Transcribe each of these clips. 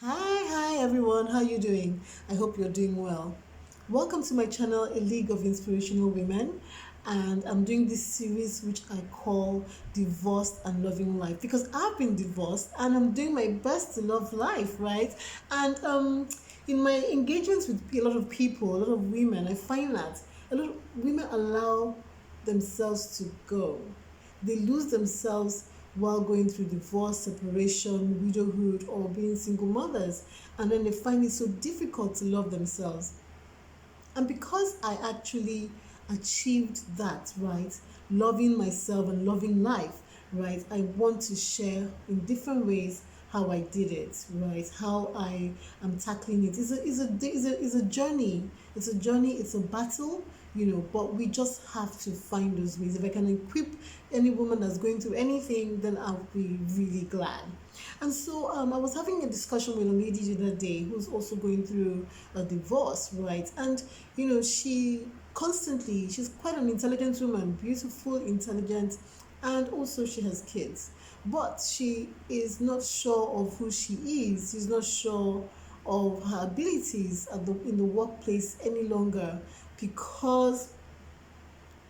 Hi everyone, how you doing? I hope you're doing well. Welcome to my channel, A League of Inspirational Women, and I'm doing this series which I call Divorced and Loving Life because I've been divorced and I'm doing my best to love life, right? And in my engagements with a lot of people, a lot of women, I find that a lot of women allow themselves to go. They lose themselves while going through divorce, separation, widowhood, or being single mothers. And then they find it so difficult to love themselves. And because I actually achieved that, right, loving myself and loving life, right, I want to share in different ways how I did it, right, how I am tackling it. It's a journey. It's a journey, it's a battle, but we just have to find those ways. If I can equip any woman that's going through anything, then I'll be really glad. And so I was having a discussion with a lady the other day who's also going through a divorce, right? And, she's quite an intelligent woman, beautiful, intelligent, and also she has kids. But she is not sure of who she is. She's not sure of her abilities in the workplace any longer because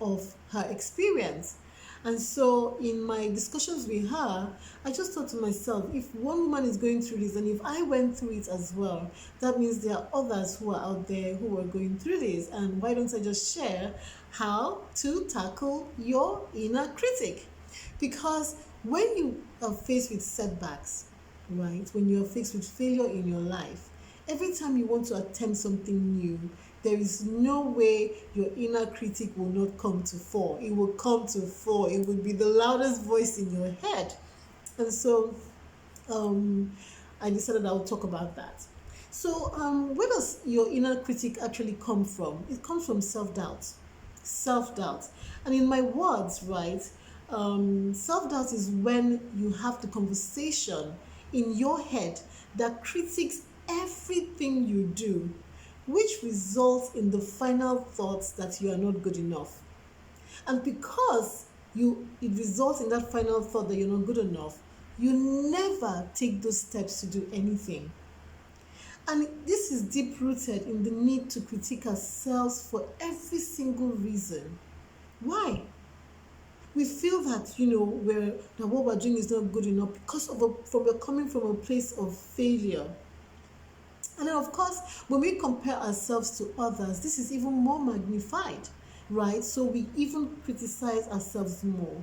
of her experience. And so, in my discussions with her, I just thought to myself, if one woman is going through this, and if I went through it as well, that means there are others who are out there who are going through this. And why don't I just share how to tackle your inner critic? Because when you are faced with setbacks, right, when you're faced with failure in your life, every time you want to attempt something new, there is no way your inner critic will not come to fore. It will come to fore. It will be the loudest voice in your head. And so um, I decided I would talk about that. So, where does your inner critic actually come from? It comes from self doubt. Self doubt. And in my words, right, self doubt is when you have the conversation in your head that critiques everything you do, which results in the final thoughts that you are not good enough. And because it results in that final thought that you're not good enough, you never take those steps to do anything. And this is deep rooted in the need to critique ourselves for every single reason. Why? We feel that what we're doing is not good enough because we're coming from a place of failure. And then, of course, when we compare ourselves to others, this is even more magnified, right? So we even criticize ourselves more.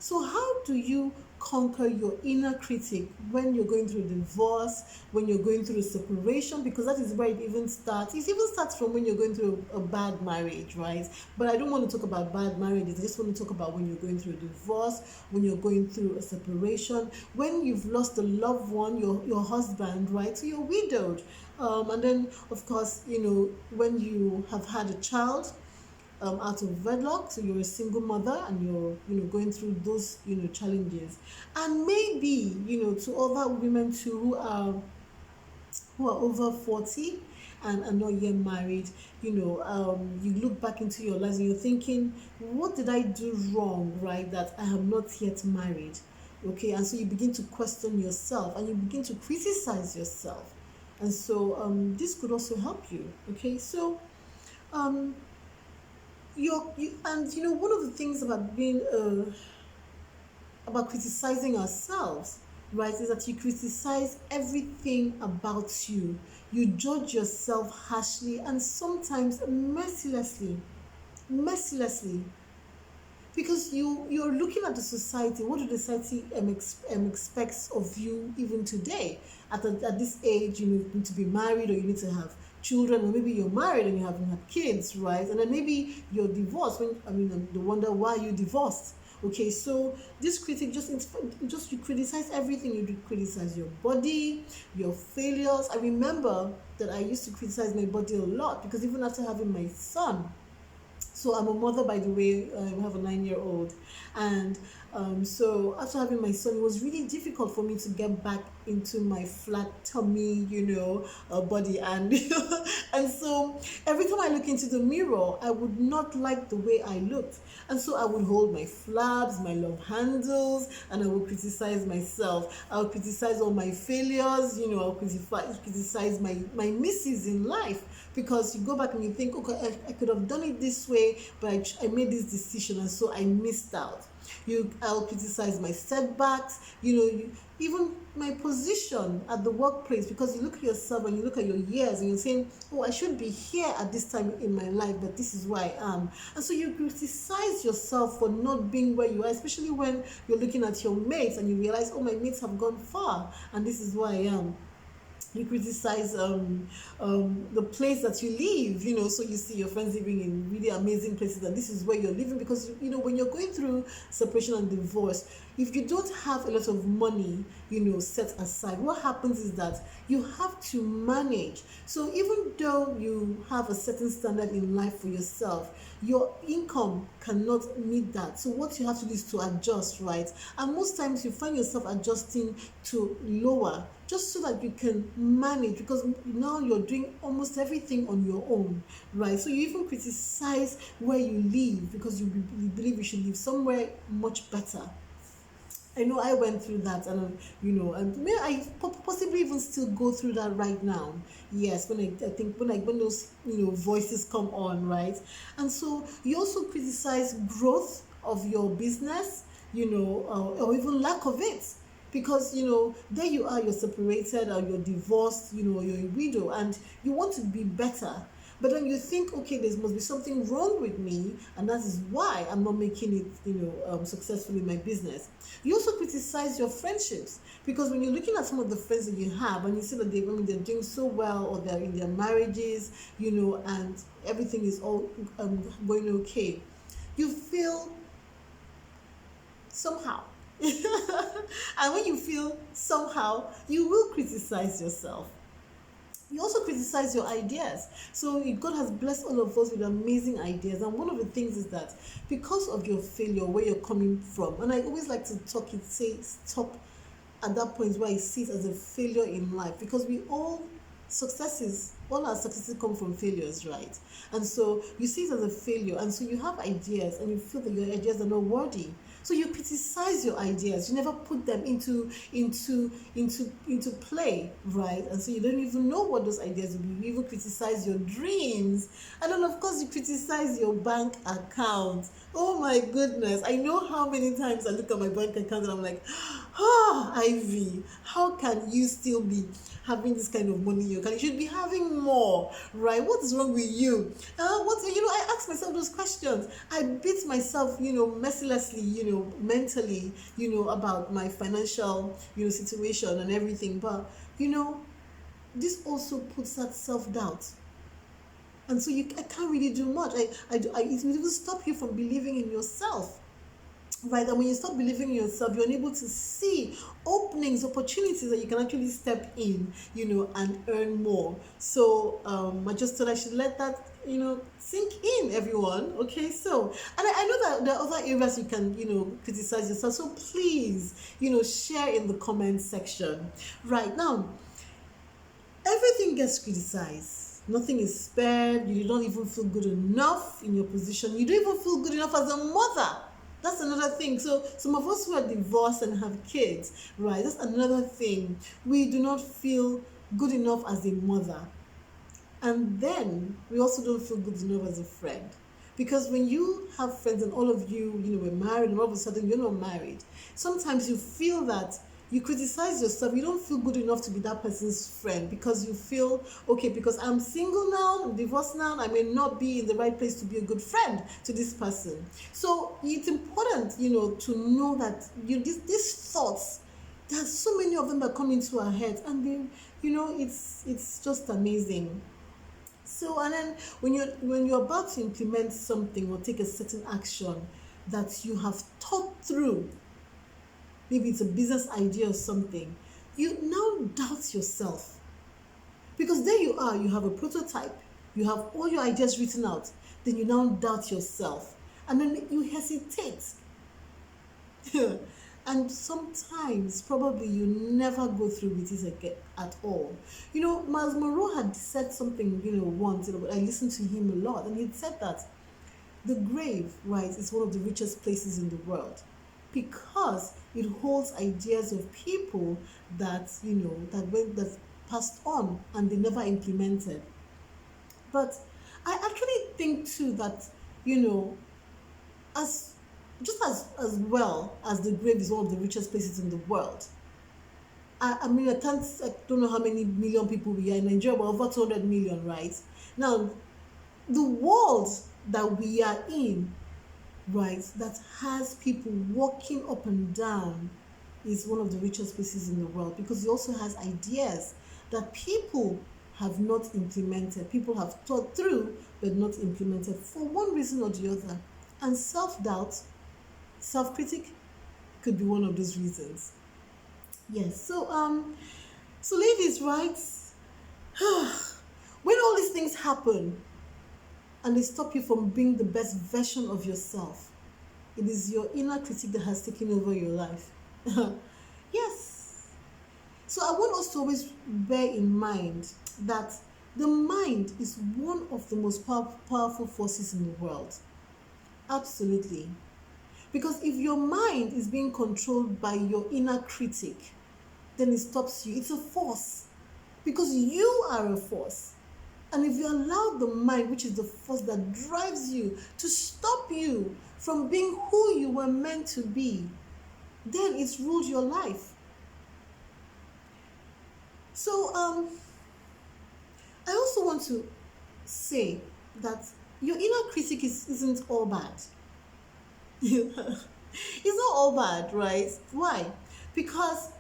So, how do you conquer your inner critic when you're going through a divorce, when you're going through a separation? Because that is where it even starts. It even starts from when you're going through a bad marriage, right? But I don't want to talk about bad marriages. I just want to talk about when you're going through a divorce, when you're going through a separation, when you've lost a loved one, your husband, right? So you're widowed. And then, of course, when you have had a child, out of wedlock, so you're a single mother and you're going through those challenges. And maybe to other women too who are over 40 and are not yet married, you look back into your lives and you're thinking, what did I do wrong, right, that I am not yet married? Okay, and so you begin to question yourself and you begin to criticize yourself. And so this could also help you. Okay, so um one of the things about being about criticizing ourselves, right, is that you criticize everything about you. You judge yourself harshly and sometimes mercilessly, because you're looking at the society. What do the society expects of you even today? At this age, you need to be married, or you need to have children, or maybe you're married and you haven't had kids, right? And then maybe you're divorced. They wonder why you divorced. Okay, so this critic just you criticize everything. You criticize your body, your failures. I remember that I used to criticize my body a lot because even after having my son, So I'm a mother, by the way. I have a 9-year-old, and so after having my son, it was really difficult for me to get back into my flat tummy, body, and and so every time I look into the mirror, I would not like the way I looked, and so I would hold my flaps, my love handles, and I would criticize myself. I would criticize all my failures, I'll criticize my misses in life, because you go back and you think, okay, I could have done it this way, but I made this decision, and so I missed out. I'll criticize my setbacks, even my position at the workplace, because you look at yourself and you look at your years and you're saying, oh, I should be here at this time in my life, but this is where I am. And so you criticize yourself for not being where you are, especially when you're looking at your mates and you realize, oh, my mates have gone far and this is where I am. You criticize the place that you live, so you see your friends living in really amazing places, and this is where you're living, because when you're going through separation and divorce, if you don't have a lot of money set aside, what happens is that you have to manage. So even though you have a certain standard in life for yourself, your income cannot meet that. So what you have to do is to adjust, right? And most times you find yourself adjusting to lower, just so that you can manage, because now you're doing almost everything on your own, right? So you even criticize where you live, because you believe you should live somewhere much better. I know I went through that, and and may I possibly even still go through that right now. Yes, when I think when those voices come on, right? And so you also criticize growth of your business, or even lack of it, because there you are, you're separated, or you're divorced, you're a widow, and you want to be better. But then you think, okay, there must be something wrong with me, and that is why I'm not making it, successful in my business. You also criticize your friendships, because when you're looking at some of the friends that you have, and you see that they're doing so well, or they're in their marriages, and everything is all going okay, you feel somehow. And when you feel somehow, you will criticize yourself. You also criticize your ideas. So God has blessed all of us with amazing ideas, and one of the things is that because of your failure, where you're coming from, and I always like to stop at that point where I see it as a failure in life, because all our successes come from failures, right? And so you see it as a failure, and so you have ideas and you feel that your ideas are not worthy. So you criticize your ideas. You never put them into play, right? And so you don't even know what those ideas will be. You even criticize your dreams, and then of course you criticize your bank account. Oh my goodness! I know how many times I look at my bank account and I'm like, oh, Ivy, how can you still be having this kind of money? You should be having more, right? What is wrong with you? I ask myself those questions. I beat myself, mercilessly, mentally, about my financial, situation and everything. But this also puts that self-doubt, and so I can't really do much. It will even stop you from believing in yourself. Right, and when you stop believing in yourself, you're unable to see openings, opportunities that you can actually step in, and earn more. So I just thought I should let that, sink in, everyone. Okay, so, and I know that there are other areas you can, criticize yourself. So please, share in the comment section. Right now, everything gets criticized. Nothing is spared. You don't even feel good enough in your position. You don't even feel good enough as a mother. That's another thing. So some of us who are divorced and have kids, right? That's another thing. We do not feel good enough as a mother. And then we also don't feel good enough as a friend. Because when you have friends and all of you, were married, and all of a sudden you're not married, sometimes you feel that you criticize yourself. You don't feel good enough to be that person's friend, because you feel, okay, because I'm single now, I'm divorced now, I may not be in the right place to be a good friend to this person. So it's important, to know that these thoughts, there's so many of them that come into our heads, and then, it's just amazing. So, and then when you're about to implement something or take a certain action that you have thought through, maybe it's a business idea or something, you now doubt yourself. Because there you are, you have a prototype, you have all your ideas written out. then you now doubt yourself. And then you hesitate. And sometimes probably you never go through with it again at all. Miles Monroe had said something, once, I listened to him a lot, and he said that the grave, right, is one of the richest places in the world because it holds ideas of people that, that passed on and they never implemented. But I actually think too that, you know, as just as well as the grave is one of the richest places in the world. I mean, I don't know how many million people we are in Nigeria, but over 200 million, right? Now, the world that we are in, right, that has people walking up and down is one of the richest places in the world because it also has ideas that people have not implemented. People have thought through but not implemented for one reason or the other. And self-doubt, self-critic could be one of those reasons. Yes. So ladies, right? When all these things happen and they stop you from being the best version of yourself, it is your inner critic that has taken over your life. Yes. So I want us to always bear in mind that the mind is one of the most powerful forces in the world. Absolutely. Because if your mind is being controlled by your inner critic, then it stops you. It's a force. Because you are a force. And if you allow the mind, which is the force that drives you, to stop you from being who you were meant to be, then it's ruled your life. So, I also want to say that your inner critic isn't all bad. It's not all bad, right? Why? Because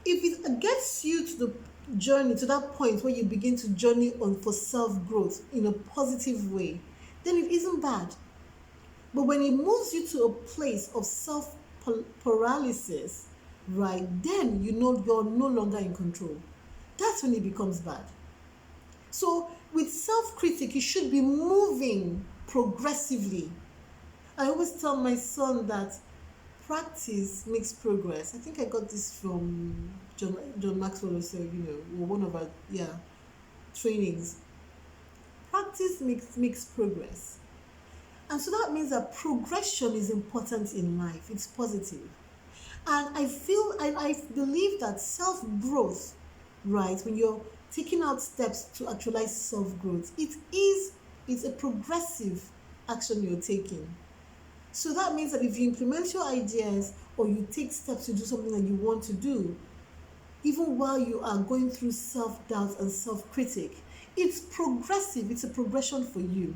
if it gets you to the journey, to that point where you begin to journey on for self-growth in a positive way, then it isn't bad. But when it moves you to a place of self-paralysis, right, then you know you're no longer in control. That's when it becomes bad. So with self-critic, you should be moving progressively. I always tell my son that practice makes progress. I think I got this from John Maxwell also, one of our trainings. Practice makes progress. And so that means that progression is important in life. It's positive. And I believe that self-growth, right, when you're taking out steps to actualize self-growth, it's a progressive action you're taking. So that means that if you implement your ideas or you take steps to do something that you want to do, even while you are going through self-doubt and self-critic, it's progressive, it's a progression for you.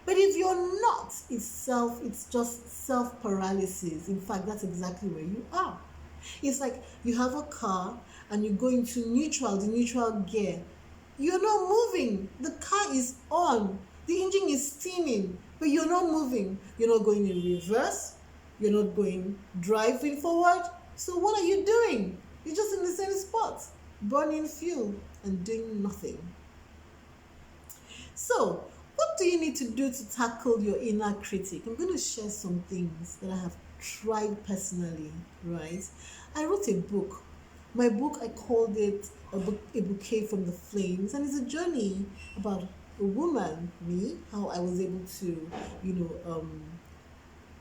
But if you're not, it's just self-paralysis. In fact, that's exactly where you are. It's like you have a car and you go into the neutral gear. You're not moving. The car is on. The engine is steaming, but you're not moving. You're not going in reverse. You're not driving forward. So what are you doing? You're just in the same spot, burning fuel and doing nothing. So, what do you need to do to tackle your inner critic? I'm going to share some things that I have tried personally, right? I wrote a book. My book, I called it A Bouquet from the Flames, and it's a journey about a woman, me, how I was able to,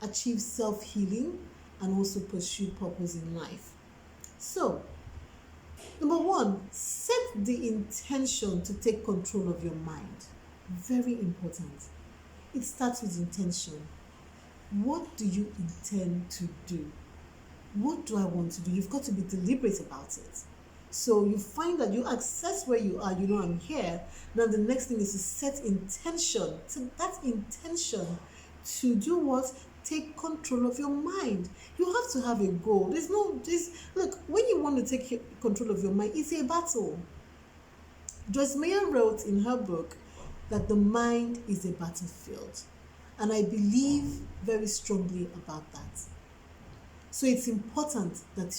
achieve self-healing and also pursue purpose in life. So, number one, set the intention to take control of your mind. Very important. It starts with intention. What do you intend to do? What do I want to do? You've got to be deliberate about it. So you find that you access where you are, I'm here. Now the next thing is to set intention. So that intention to do what? Take control of your mind. You have to have a goal. Look, when you want to take control of your mind, it's a battle. Joyce Meyer wrote in her book that the mind is a battlefield. And I believe very strongly about that. So it's important that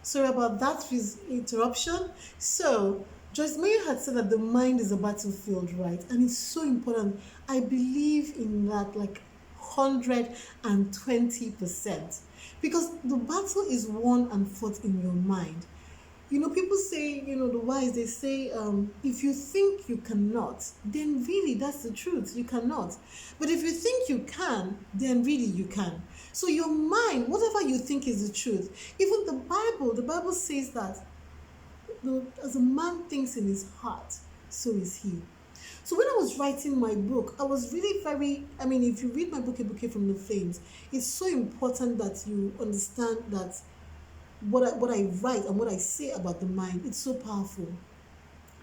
sorry about that interruption. So Joyce Meyer had said that the mind is a battlefield, right? And it's so important. I believe in that like 120%. Because the battle is won and fought in your mind. People say, the wise, they say, if you think you cannot, then really that's the truth. You cannot. But if you think you can, then really you can. So your mind, whatever you think is the truth, even the Bible says that as a man thinks in his heart, so is he. So when I was writing my book, I was really if you read my book, A Bouquet from the Flames, it's so important that you understand that what I write and what I say about the mind, it's so powerful.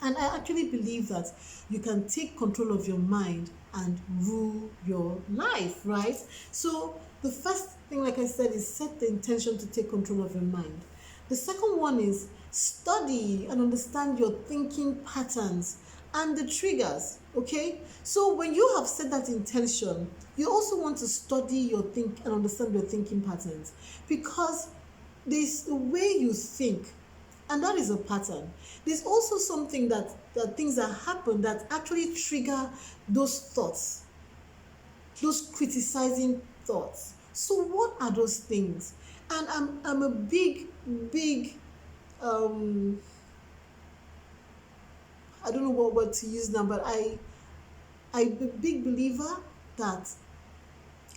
And I actually believe that you can take control of your mind and rule your life, right? So the first thing, like I said, is set the intention to take control of your mind. The second one is study and understand your thinking patterns and the triggers, okay? So when you have set that intention, you also want to study your think and understand your thinking patterns, because there's a way you think, and that is a pattern. There's also something that things that happen that actually trigger those thoughts, those criticizing thoughts. So what are those things? And I'm a big um I don't know what word to use now, but I'm a big believer that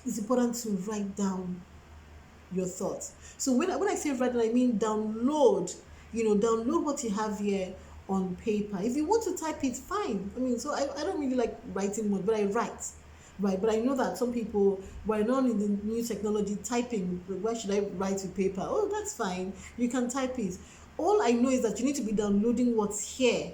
it's important to write down your thoughts. So when I say write down, I mean download. Download what you have here on paper. If you want to type it, fine. So I don't really like writing much, but I write. Right, but I know that some people were not in the new technology typing. Why should I write with paper? Oh, that's fine. You can type it. All I know is that you need to be downloading what's here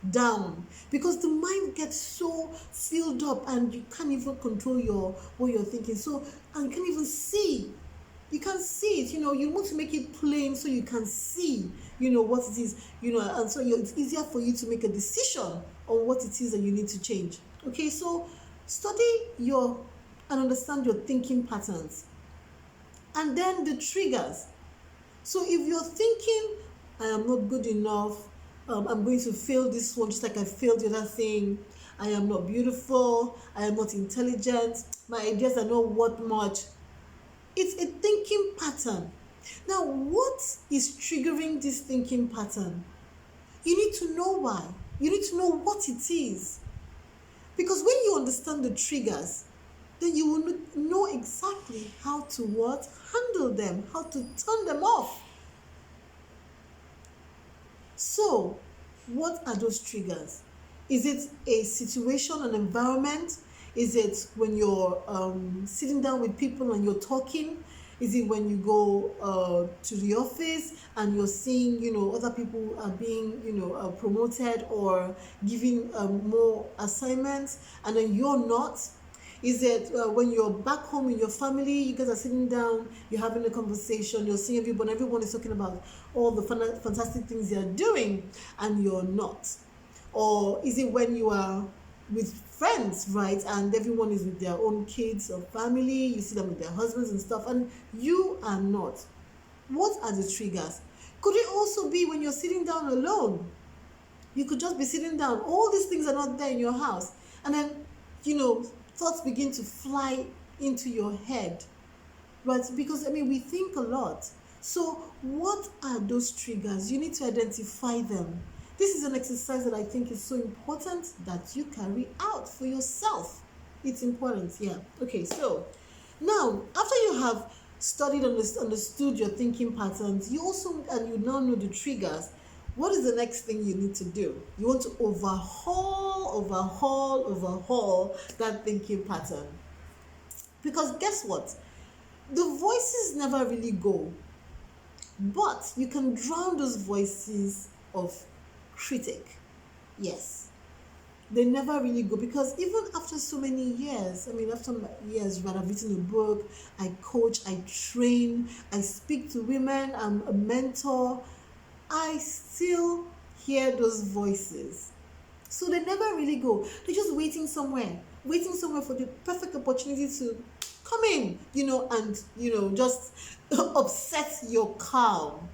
down, because the mind gets so filled up and you can't even control what you're thinking. So, and you can't even see. You can see it. You want to make it plain so you can see what it is, and so it's easier for you to make a decision on what it is that you need to change. Okay, so study and understand your thinking patterns, and then the triggers. So if you're thinking, I am not good enough, I'm going to fail this one just like I failed the other thing, I am not beautiful, I am not intelligent, my ideas are not worth much. It's a thinking pattern. Now, what is triggering this thinking pattern? You need to know why. You need to know what it is. Because when you understand the triggers, then you will know exactly how to handle them, how to turn them off. So, what are those triggers? Is it a situation, an environment? Is it when you're sitting down with people and you're talking? Is it when you go to the office and you're seeing, other people are being, promoted or given more assignments, and then you're not? Is it when you're back home in your family, you guys are sitting down, you're having a conversation, you're seeing everyone is talking about all the fantastic things they're doing, and you're not? Or is it when you are with friends, right, and everyone is with their own kids or family, you see them with their husbands and stuff, and you are not? What are the triggers? Could it also be when you're sitting down alone? You could just be sitting down, all these things are not there in your house, and then thoughts begin to fly into your head, right? Because we think a lot. So what are those triggers? You need to identify them. This is an exercise that I think is so important that you carry out for yourself. It's important, yeah. Okay, so now after you have studied and understood your thinking patterns, you now know the triggers. What is the next thing you need to do? You want to overhaul that thinking pattern. Because guess what? The voices never really go, but you can drown those voices of critic. Yes, they never really go, because even after so many years, after years, right, I've written a book, I coach, I train, I speak to women, I'm a mentor, I still hear those voices. So they never really go. They're just waiting somewhere for the perfect opportunity to come in, and just upset your calm.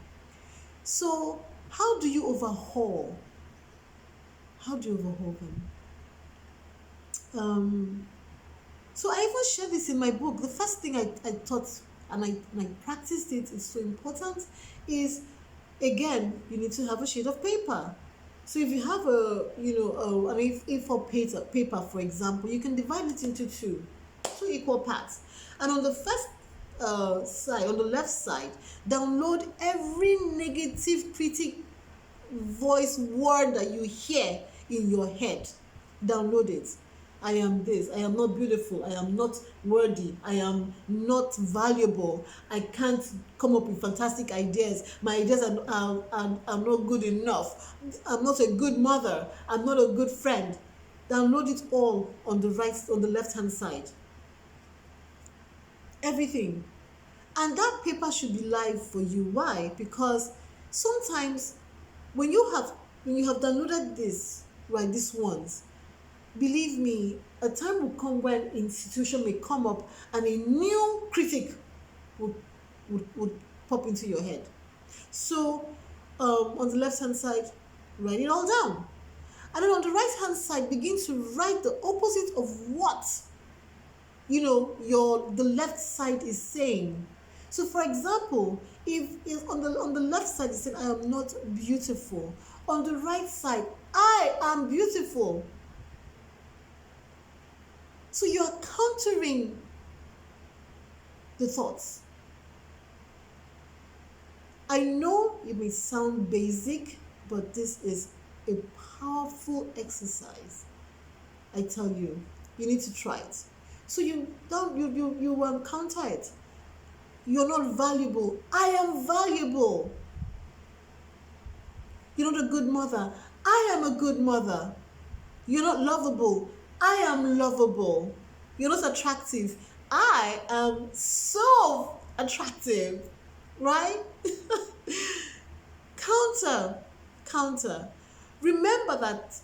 So how do you overhaul How do you overhaul them? Um, so I even shared this in my book. The first thing I taught and I practiced it is so important is, again, you need to have a sheet of paper. So if you have an A4 paper, for example, you can divide it into two equal parts. And on the first side, on the left side, download every negative critic voice word that you hear in your head. Download it. I am this, I am not beautiful, I am not worthy, I am not valuable, I can't come up with fantastic ideas, my ideas are not good enough, I'm not a good mother, I'm not a good friend. Download it all on the left hand side. Everything. And that paper should be live for you. Why? Because sometimes when you have downloaded this, right, these ones, believe me, a time will come when institution may come up and a new critic would pop into your head. So on the left hand side, write it all down. And then on the right hand side, begin to write the opposite of what the left side is saying. So for example, if on the left side you said I am not beautiful, on the right side I am beautiful. So you are countering the thoughts. I know it may sound basic, but this is a powerful exercise. I tell you, you need to try it. So you counter it. You're not valuable. I am valuable. You're not a good mother. I am a good mother. You're not lovable. I am lovable. You're not attractive. I am so attractive. Right? Counter. Remember that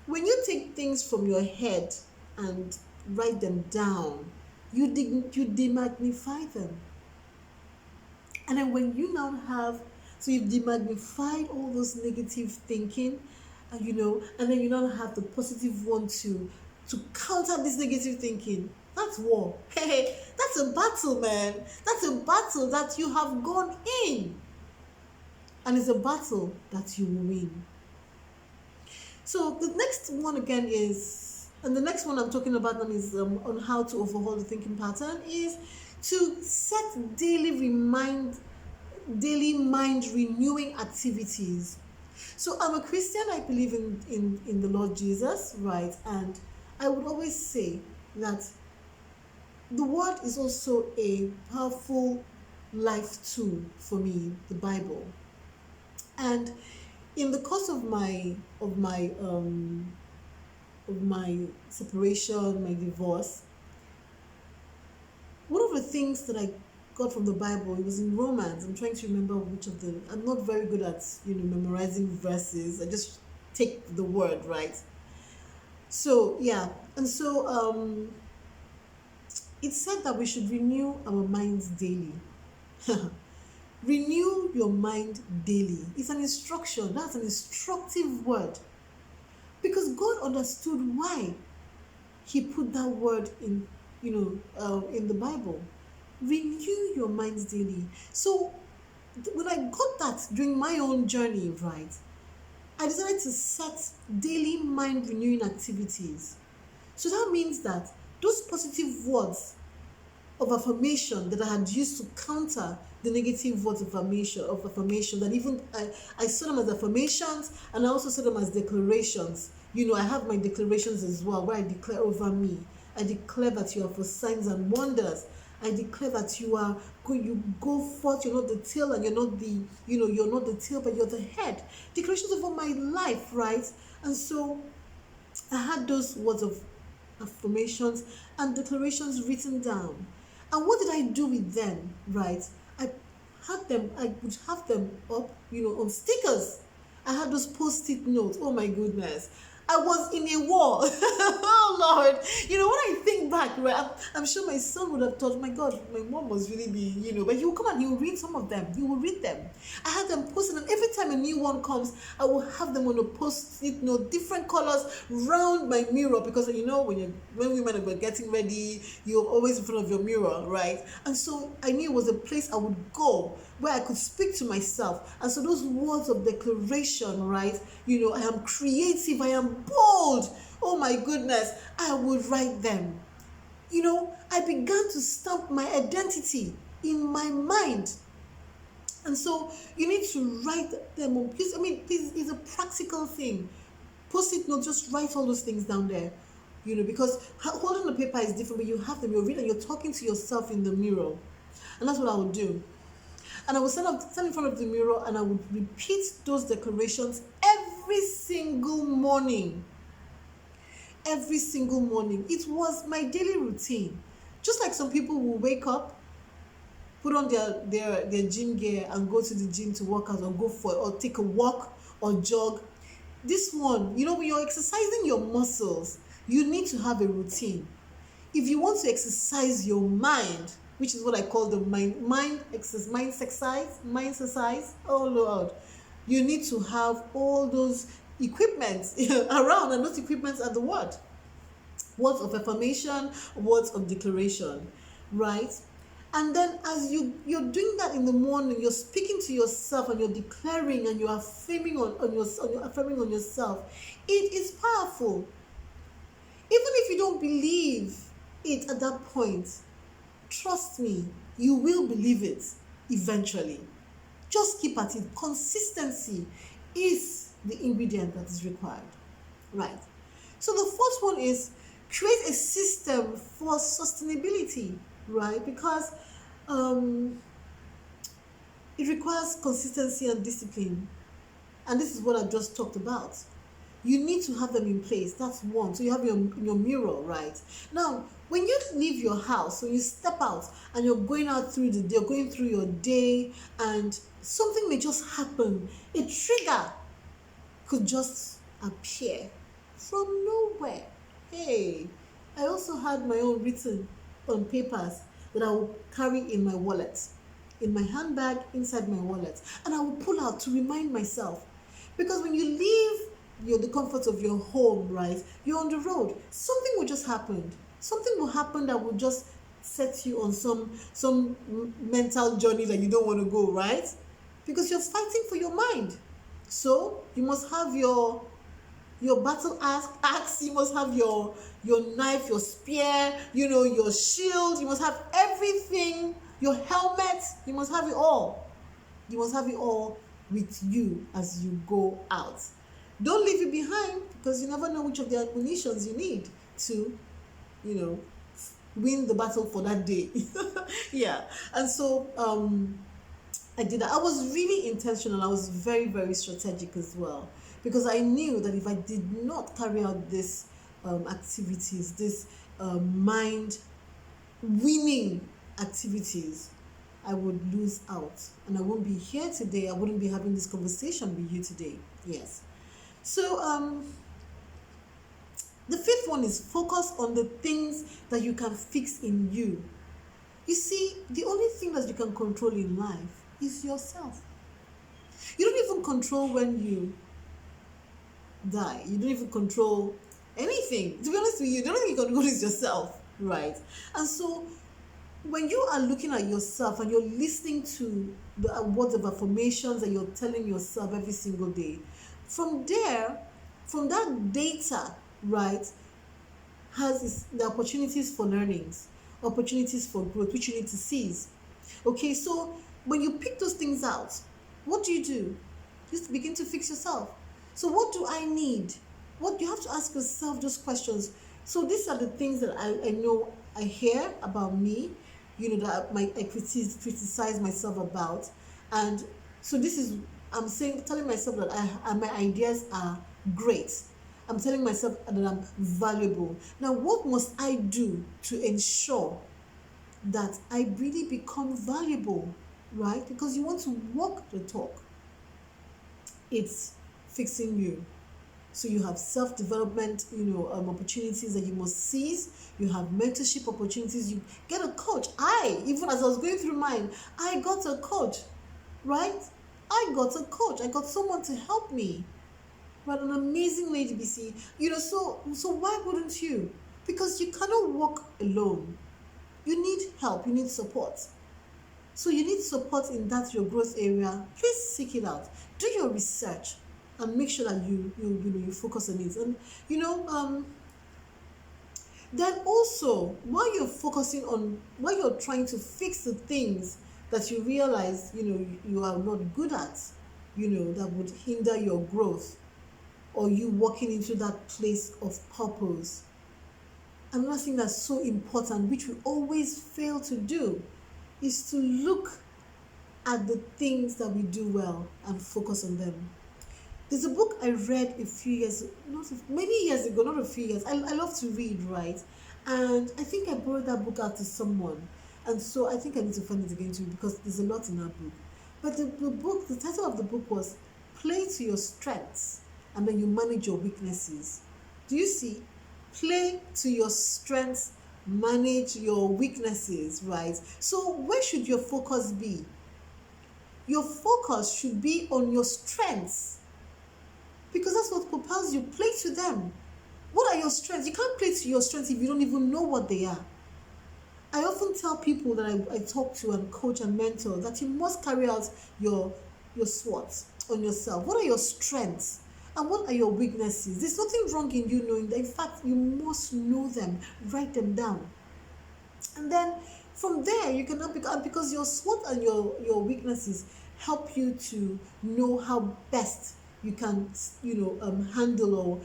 when you take things from your head and write them down, you demagnify them. And then when you now have, so you've demagnified all those negative thinking, and then you now have the positive one to counter this negative thinking. That's war. Hey, that's a battle, man. That's a battle that you have gone in. And it's a battle that you will win. So the next one again is, and the next one I'm talking about now is on how to overhaul the thinking pattern, is to set daily mind renewing activities. So I'm a Christian. I believe in the Lord Jesus, right? And I would always say that the word is also a powerful life tool for me, the Bible. And in the course of my separation, my divorce, one of the things that I got from the Bible, it was in Romans. I'm trying to remember which of the. I'm not very good at memorizing verses. I just take the word, right? So yeah, and so it said that we should renew our minds daily. Renew your mind daily. It's an instruction. That's an instructive word, because God understood why He put that word in in the Bible. Renew your minds daily. So when I got that during my own journey, right, I decided to set daily mind renewing activities. So that means that those positive words of affirmation that I had used to counter the negative words of affirmation that even I saw them as affirmations, and I also saw them as declarations. I have my declarations as well, where I declare over me. I declare that you are for signs and wonders. I declare that you go forth. You're not the tail, and you're not the tail, but you're the head. Declarations over my life, right? And so I had those words of affirmations and declarations written down. And what did I do with them, right? I would have them up, on stickers. I had those post-it notes. Oh my goodness. I was in a war. Oh Lord. When I think back, right, I'm sure my son would have thought, my God, my mom must really be, but he will come and he will read some of them. He will read them. I had them posted, and every time a new one comes, I will have them on a post-it note, different colors round my mirror, because when women were getting ready, you're always in front of your mirror, right? And so I knew it was a place I would go where I could speak to myself. And so those words of declaration, right? I am creative, I am bold. Oh my goodness, I would write them. I began to stamp my identity in my mind. And so you need to write them on, because it's a practical thing. Post-it note, just write all those things down there. Because holding the paper is different, but you have them, you're reading, you're talking to yourself in the mirror. And that's what I would do. And I would stand in front of the mirror, and I would repeat those declarations every single morning. Every single morning. It was my daily routine. Just like some people will wake up, put on their gym gear and go to the gym to work out, or take a walk or jog. This one, when you're exercising your muscles, you need to have a routine. If you want to exercise your mind, which is what I call the mind exercise, oh Lord, you need to have all those equipments around, and those equipments are the word. Words of affirmation, words of declaration, right? And then as you're doing that in the morning, you're speaking to yourself and you're declaring and you're affirming on yourself. It is powerful. Even if you don't believe it at that point, trust me, you will believe it eventually. Just keep at it. Consistency is the ingredient that is required, right? So the first one is create a system for sustainability, right? Because it requires consistency and discipline. And this is what I just talked about. You need to have them in place. That's one. So you have your mirror, right? Now, when you leave your house, when you step out and you're going out through the day, you're going through your day, and something may just happen. A trigger could just appear from nowhere. Hey, I also had my own written on papers that I will carry in my wallet, in my handbag, inside my wallet, and I will pull out to remind myself. Because when you leave the comfort of your home, right, you're on the road, something will just happen. Something will happen that will just set you on some mental journey that you don't want to go, right? Because you're fighting for your mind. So you must have your battle axe, you must have your knife, your spear, your shield, you must have everything, your helmet, you must have it all. You must have it all with you as you go out. Don't leave it behind, because you never know which of the ammunitions you need to, win the battle for that day. Yeah. And so I did that. I was really intentional. I was very, very strategic as well, because I knew that if I did not carry out these activities, this mind winning activities, I would lose out, and I won't be here today. I wouldn't be having this conversation with you today. Yes. So the fifth one is focus on the things that you can fix in you. You see, the only thing that you can control in life is yourself. You don't even control when you die. You don't even control anything. To be honest with you, the only thing you can control is yourself, right? And so when you are looking at yourself and you're listening to the words of affirmations that you're telling yourself every single day, from that data, right, has the opportunities for learnings, opportunities for growth, which you need to seize. Okay, so when you pick those things out, what do? Just begin to fix yourself. So what do I need? What you have to ask yourself those questions. So these are the things that I know I hear about me, that I criticize myself about. And so this is, telling myself that my ideas are great. I'm telling myself that I'm valuable. Now, what must I do to ensure that I really become valuable, right? Because you want to walk the talk. It's fixing you. So you have self-development, opportunities that you must seize. You have mentorship opportunities. You get a coach. Even as I was going through mine, I got a coach, right? I got a coach. I got someone to help me. Right? An amazing lady, BC. So why wouldn't you? Because you cannot walk alone. You need help. You need support. So you need support in that your growth area. Please seek it out. Do your research and make sure that you focus on it. And then also while you're trying to fix the things that you realize you are not good at, that would hinder your growth or you walking into that place of purpose. Another thing that's so important, which we always fail to do, is to look at the things that we do well and focus on them. There's a book I read a few years, many years ago, not a few years. I love to read, right? And I think I borrowed that book out to someone. And so I think I need to find it again too because there's a lot in that book. But the title of the book was Play to Your Strengths and then you manage your weaknesses. Do you see? Play to your strengths, manage your weaknesses, right? So where should your focus be? Your focus should be on your strengths because that's what propels you. Play to them. What are your strengths? You can't play to your strengths if you don't even know what they are. I often tell people that I talk to and coach and mentor that you must carry out your SWOT on yourself. What are your strengths? And what are your weaknesses? There's nothing wrong in you knowing that. In fact, you must know them. Write them down. And then from there, you can because your SWOT and your weaknesses help you to know how best you can, handle or,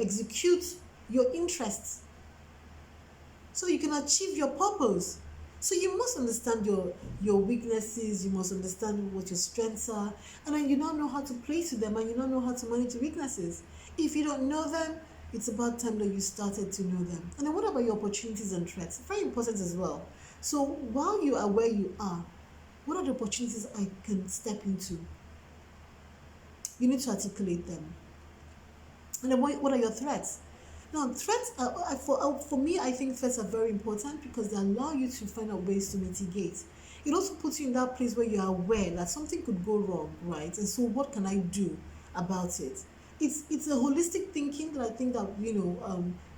execute your interests so you can achieve your purpose. So you must understand your weaknesses, you must understand what your strengths are, and then you now know how to play to them and you now know how to manage your weaknesses. If you don't know them, it's about time that you started to know them. And then what about your opportunities and threats? Very important as well. So while you are where you are, what are the opportunities I can step into? You need to articulate them. And then what are your threats? Now, threats for me, I think threats are very important because they allow you to find out ways to mitigate. It also puts you in that place where you are aware that something could go wrong, right? And so, what can I do about it? It's a holistic thinking that I think that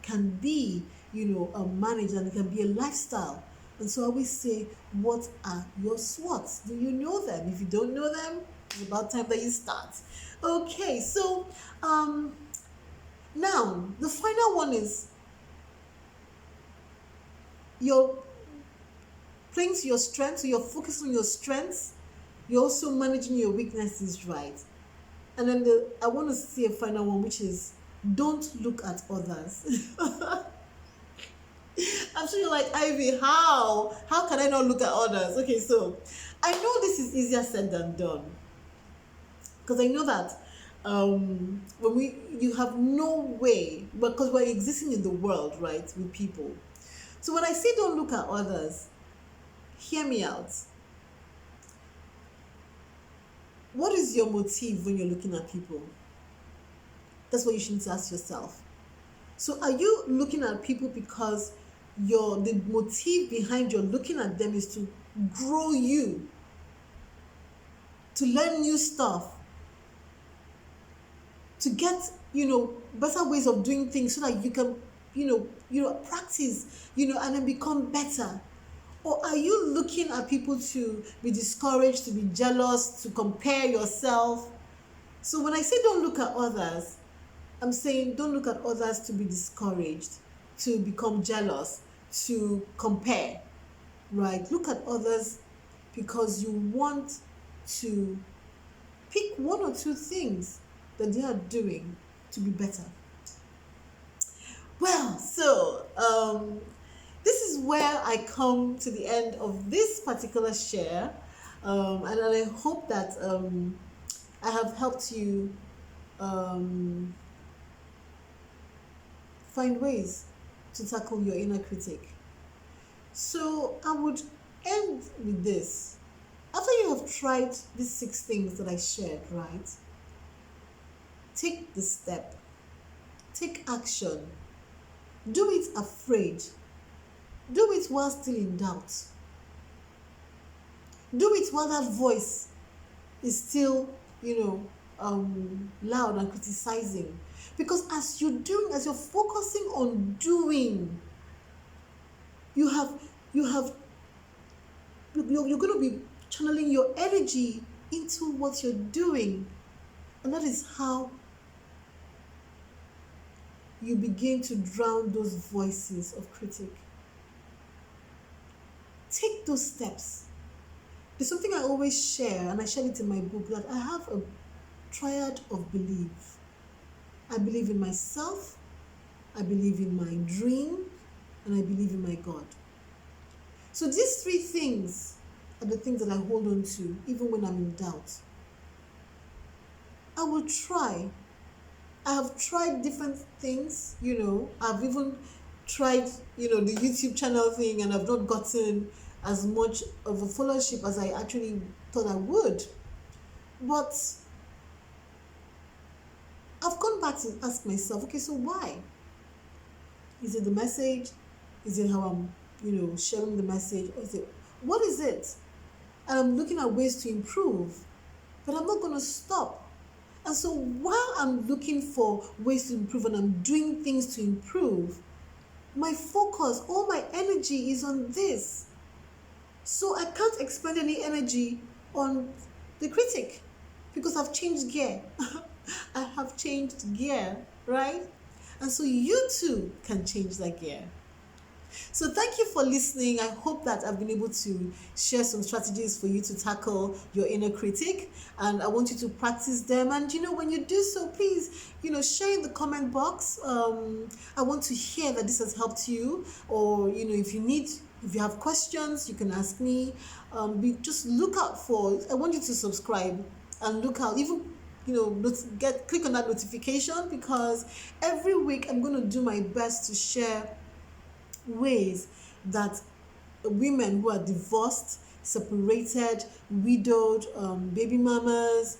can be managed, and it can be a lifestyle. And so I always say, what are your SWOTs? Do you know them? If you don't know them, it's about time that you start. Okay, so now, the final one is you're playing to your strengths, so you're focused on your strengths, you're also managing your weaknesses, right? And then I want to see a final one, which is don't look at others. I'm sure you're like, Ivy, how? How can I not look at others? Okay, so I know this is easier said than done because I know that you have no way, because we're existing in the world, right, with people. So when I say don't look at others, hear me out. What is your motive when you're looking at people? That's what you should ask yourself. So are you looking at people because the motive behind your looking at them is to grow you, to learn new stuff, to get better ways of doing things so that you can practice and then become better? Or are you looking at people to be discouraged, to be jealous, to compare yourself? So when I say don't look at others, I'm saying don't look at others to be discouraged, to become jealous, to compare, right? Look at others because you want to pick one or two things that they are doing to be better. Well, so this is where I come to the end of this particular share, and I hope that I have helped you find ways to tackle your inner critic. So I would end with this. After you have tried these 6 things that I shared, right? take the step, take action, do it afraid, do it while still in doubt, do it while that voice is still, loud and criticizing. Because as you're focusing on doing, you have you're going to be channeling your energy into what you're doing, and that is how you begin to drown those voices of critic. Take those steps. There's something I always share, and I shared it in my book, that I have a triad of belief. I believe in myself, I believe in my dream, and I believe in my God. So these three things are the things that I hold on to even when I'm in doubt. I will try. I have tried different things, I've even tried, the YouTube channel thing, and I've not gotten as much of a followership as I actually thought I would. But I've gone back to ask myself, okay, so why? Is it the message? Is it how I'm, sharing the message? Or what is it? And I'm looking at ways to improve, but I'm not going to stop. And so while I'm looking for ways to improve and I'm doing things to improve, my focus, all my energy is on this. So I can't expend any energy on the critic because I've changed gear. I have changed gear, right? And so you too can change that gear. So thank you for listening. I hope that I've been able to share some strategies for you to tackle your inner critic, and I want you to practice them. And when you do so, please, share in the comment box. I want to hear that this has helped you, or if you have questions, you can ask me. Just look out for. I want you to subscribe and look out. Even click on that notification, because every week I'm going to do my best to share ways that women who are divorced, separated, widowed, baby mamas,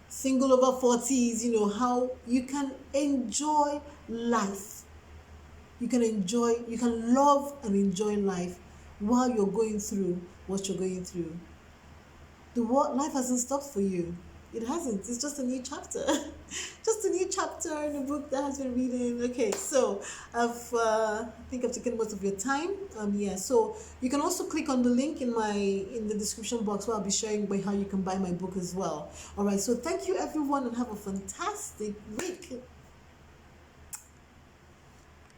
single over 40s, how you can enjoy life. You can love and enjoy life while you're going through what you're going through. Life hasn't stopped for you. It hasn't. It's just a new chapter. Just a new chapter in a book that has been reading. Okay, so I think I've taken most of your time. So you can also click on the link in the description box, where I'll be sharing how you can buy my book as well. All right, so thank you everyone, and have a fantastic week.